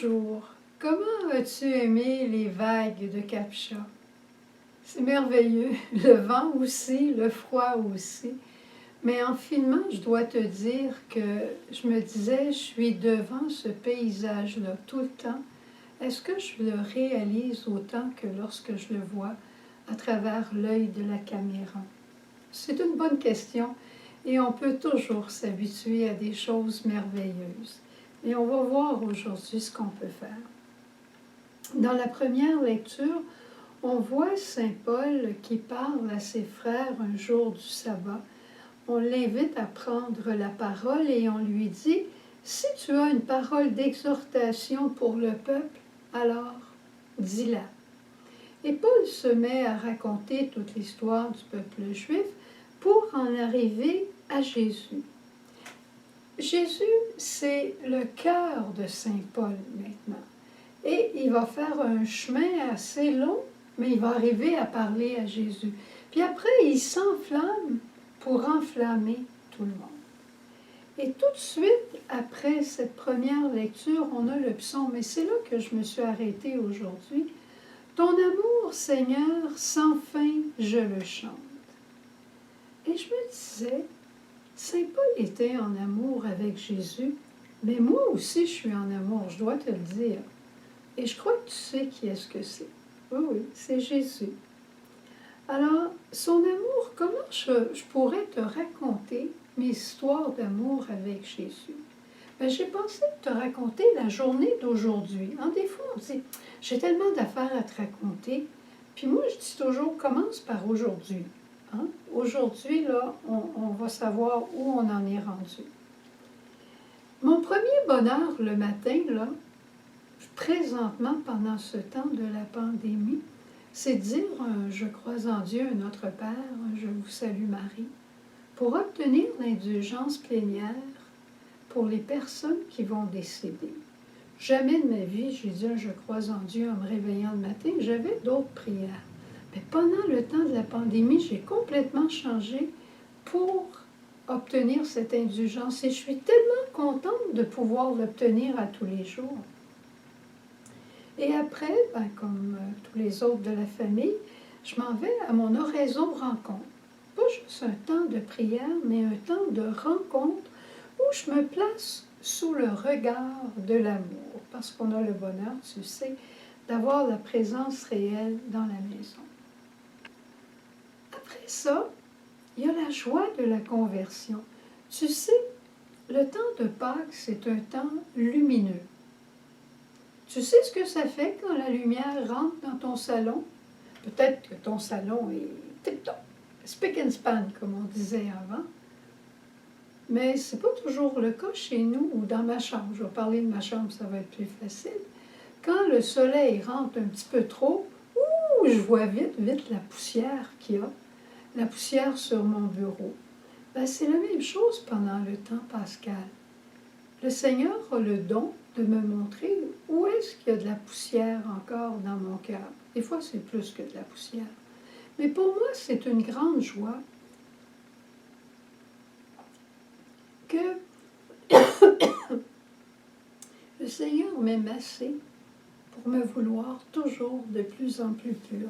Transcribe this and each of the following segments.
Bonjour, comment as-tu aimé les vagues de Capcha? C'est merveilleux, le vent aussi, le froid aussi. Mais en filmant, je dois te dire que je me disais, je suis devant ce paysage-là tout le temps. Est-ce que je le réalise autant que lorsque je le vois à travers l'œil de la caméra? C'est une bonne question et on peut toujours s'habituer à des choses merveilleuses. Et on va voir aujourd'hui ce qu'on peut faire. Dans la première lecture, on voit Saint Paul qui parle à ses frères un jour du sabbat. On l'invite à prendre la parole et on lui dit, si tu as une parole d'exhortation pour le peuple, alors dis-la. Et Paul se met à raconter toute l'histoire du peuple juif pour en arriver à Jésus. Jésus, c'est le cœur de Saint Paul maintenant. Et il va faire un chemin assez long, mais il va arriver à parler à Jésus. Puis après, il s'enflamme pour enflammer tout le monde. Et tout de suite, après cette première lecture, on a le psaume. Et c'est là que je me suis arrêtée aujourd'hui. Ton amour, Seigneur, sans fin, je le chante. Et je me disais, Saint Paul était en amour avec Jésus, mais moi aussi je suis en amour, je dois te le dire. Et je crois que tu sais qui est-ce que c'est. Oui, oui, c'est Jésus. Alors, son amour, comment je pourrais te raconter mes histoires d'amour avec Jésus? Ben, j'ai pensé te raconter la journée d'aujourd'hui. Des fois, on dit, j'ai tellement d'affaires à te raconter. Puis moi, je dis toujours, commence par aujourd'hui. Aujourd'hui, là, on va savoir où on en est rendu. Mon premier bonheur le matin, là, présentement, pendant ce temps de la pandémie, c'est de dire je crois en Dieu, notre Père, je vous salue Marie, pour obtenir l'indulgence plénière pour les personnes qui vont décéder. Jamais de ma vie, j'ai dit je crois en Dieu en me réveillant le matin, j'avais d'autres prières. Mais pendant le temps de la pandémie, j'ai complètement changé pour obtenir cette indulgence. Et je suis tellement contente de pouvoir l'obtenir à tous les jours. Et après, comme tous les autres de la famille, je m'en vais à mon oraison rencontre. Pas juste un temps de prière, mais un temps de rencontre où je me place sous le regard de l'amour. Parce qu'on a le bonheur, tu sais, d'avoir la présence réelle dans la maison. Après ça, il y a la joie de la conversion. Tu sais, le temps de Pâques, c'est un temps lumineux. Tu sais ce que ça fait quand la lumière rentre dans ton salon? Peut-être que ton salon est tip-top, spick and span, comme on disait avant. Mais ce n'est pas toujours le cas chez nous ou dans ma chambre. Je vais parler de ma chambre, ça va être plus facile. Quand le soleil rentre un petit peu trop, je vois vite la poussière qu'il y a. La poussière sur mon bureau. C'est la même chose pendant le temps pascal. Le Seigneur a le don de me montrer où est-ce qu'il y a de la poussière encore dans mon cœur. Des fois, c'est plus que de la poussière. Mais pour moi, c'est une grande joie que le Seigneur m'aime assez pour me vouloir toujours de plus en plus pur.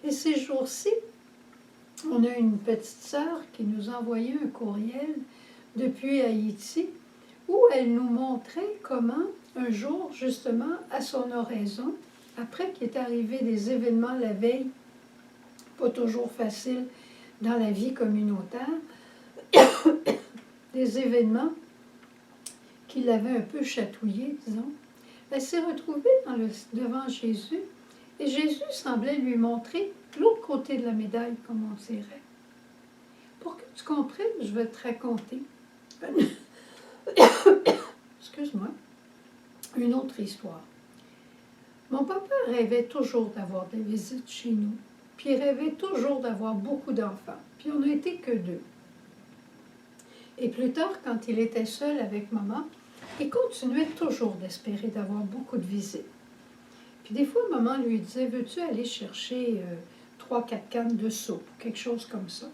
Et ces jours-ci, on a une petite sœur qui nous a envoyé un courriel depuis Haïti où elle nous montrait comment, un jour, justement, à son oraison, après qu'il est arrivé des événements la veille, pas toujours faciles dans la vie communautaire, des événements qui l'avaient un peu chatouillée, disons, elle s'est retrouvée devant Jésus et Jésus semblait lui montrer l'autre côté de la médaille, comme on dirait. Pour que tu comprennes, je vais te raconter excuse-moi, une autre histoire. Mon papa rêvait toujours d'avoir des visites chez nous, puis il rêvait toujours d'avoir beaucoup d'enfants, puis on n'a été que 2. Et plus tard, quand il était seul avec maman, il continuait toujours d'espérer d'avoir beaucoup de visites. Puis des fois, maman lui disait, veux-tu aller chercher 3-4 cannes de soupe, ou quelque chose comme ça.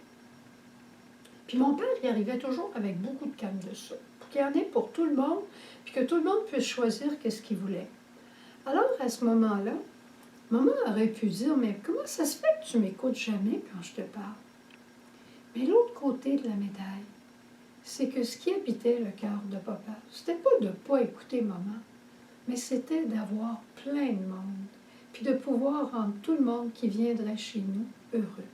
Puis mon père, il arrivait toujours avec beaucoup de cannes de soupe, pour qu'il y en ait pour tout le monde, puis que tout le monde puisse choisir qu'est-ce qu'il voulait. Alors, à ce moment-là, maman aurait pu dire, mais comment ça se fait que tu m'écoutes jamais quand je te parle? Mais l'autre côté de la médaille, c'est que ce qui habitait le cœur de papa, c'était pas de ne pas écouter maman, mais c'était d'avoir plein de monde, puis de pouvoir rendre tout le monde qui viendrait chez nous heureux.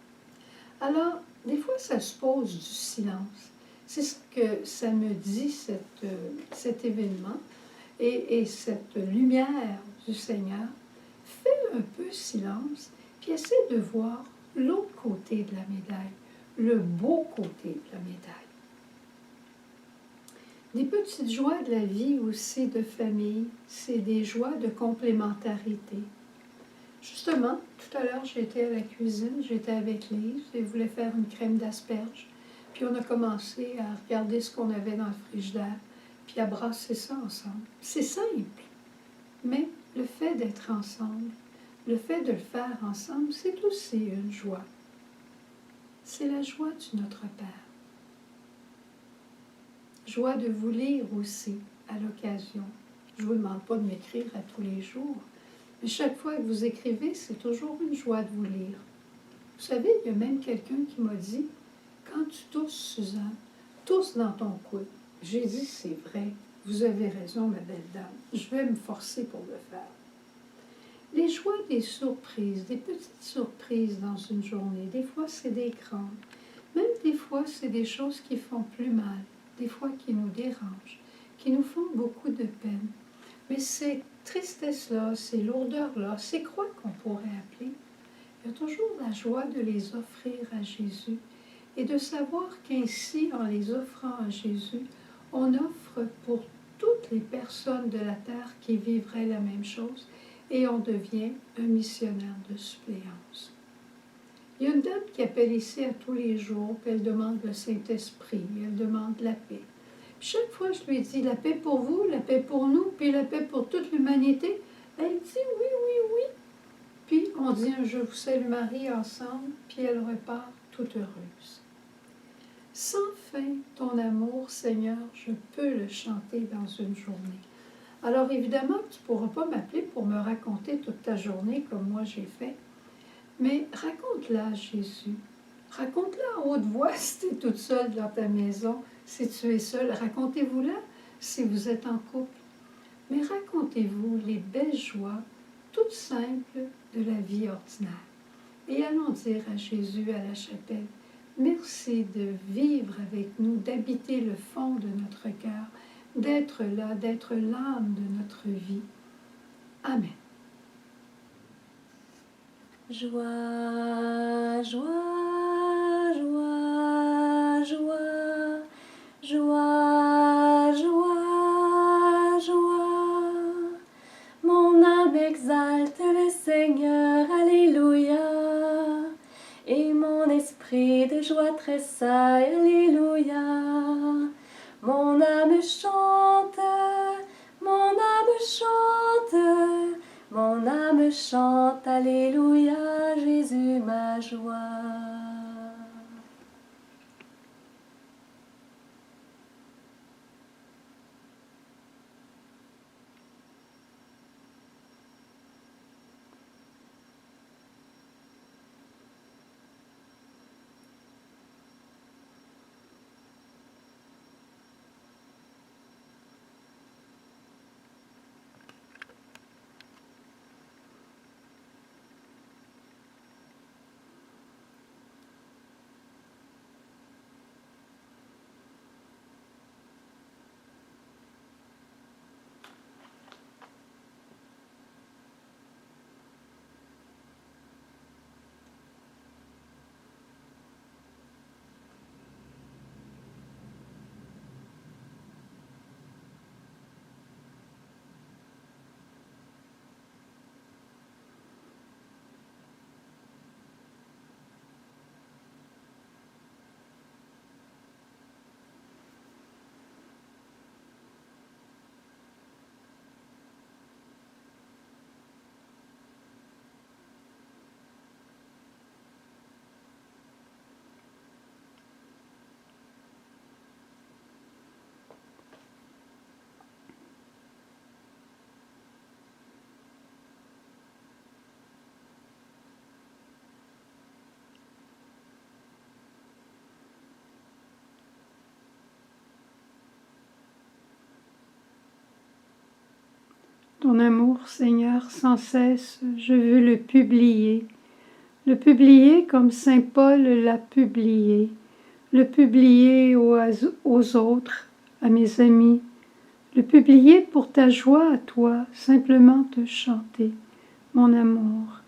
Alors, des fois, ça se pose du silence. C'est ce que ça me dit, cet événement et cette lumière du Seigneur. Fais un peu silence, puis essaie de voir l'autre côté de la médaille, le beau côté de la médaille. Les petites joies de la vie aussi de famille, c'est des joies de complémentarité. Justement, tout à l'heure, j'étais à la cuisine, j'étais avec Lise et voulais faire une crème d'asperges. Puis on a commencé à regarder ce qu'on avait dans le frigidaire, puis à brasser ça ensemble. C'est simple, mais le fait d'être ensemble, le fait de le faire ensemble, c'est aussi une joie. C'est la joie du Notre Père. Joie de vous lire aussi à l'occasion. Je ne vous demande pas de m'écrire à tous les jours, mais chaque fois que vous écrivez, c'est toujours une joie de vous lire. Vous savez, il y a même quelqu'un qui m'a dit, quand tu tousses, Suzanne, tousse dans ton coude. J'ai dit, c'est vrai, vous avez raison, ma belle dame, je vais me forcer pour le faire. Les joies des surprises, des petites surprises dans une journée, des fois c'est des grandes, même des fois c'est des choses qui font plus mal, des fois qui nous dérangent, qui nous font beaucoup de peine. Mais ces tristesses-là, ces lourdeurs-là, ces croix qu'on pourrait appeler, il y a toujours la joie de les offrir à Jésus et de savoir qu'ainsi, en les offrant à Jésus, on offre pour toutes les personnes de la terre qui vivraient la même chose et on devient un missionnaire de suppléance. Il y a une dame qui appelle ici à tous les jours, puis elle demande le Saint-Esprit, elle demande la paix. Puis chaque fois, je lui dis la paix pour vous, la paix pour nous, puis la paix pour toute l'humanité. Elle dit oui, oui, oui. Puis on dit un Je vous salue Marie ensemble, puis elle repart toute heureuse. Sans fin ton amour, Seigneur, je peux le chanter dans une journée. Alors évidemment, tu ne pourras pas m'appeler pour me raconter toute ta journée comme moi j'ai fait, mais raconte-la à Jésus. Raconte-la à haute voix si tu es toute seule dans ta maison, si tu es seule. Racontez-vous-la si vous êtes en couple. Mais racontez-vous les belles joies, toutes simples, de la vie ordinaire. Et allons dire à Jésus à la chapelle, merci de vivre avec nous, d'habiter le fond de notre cœur, d'être là, d'être l'âme de notre vie. Amen. Joie, joie, joie, joie, joie, joie, joie. Mon âme exalte le Seigneur, alléluia. Et mon esprit de joie tressaille, alléluia. Mon âme chante, mon âme chante. Mon âme chante, alléluia, Jésus ma joie. ton amour, Seigneur, sans cesse, je veux le publier comme Saint Paul l'a publié, le publier aux autres, à mes amis, le publier pour ta joie à toi, simplement te chanter, mon amour.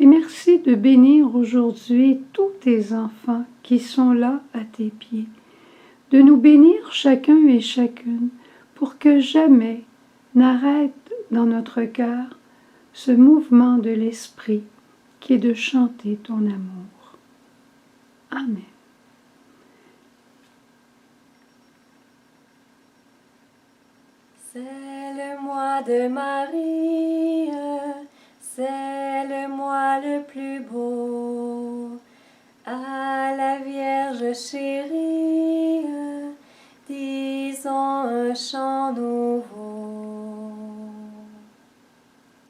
Et merci de bénir aujourd'hui tous tes enfants qui sont là à tes pieds, de nous bénir chacun et chacune pour que jamais n'arrête dans notre cœur ce mouvement de l'esprit qui est de chanter ton amour. Amen. C'est le mois de Marie, c'est le mois le plus beau. À la Vierge chérie, disons un chant nouveau.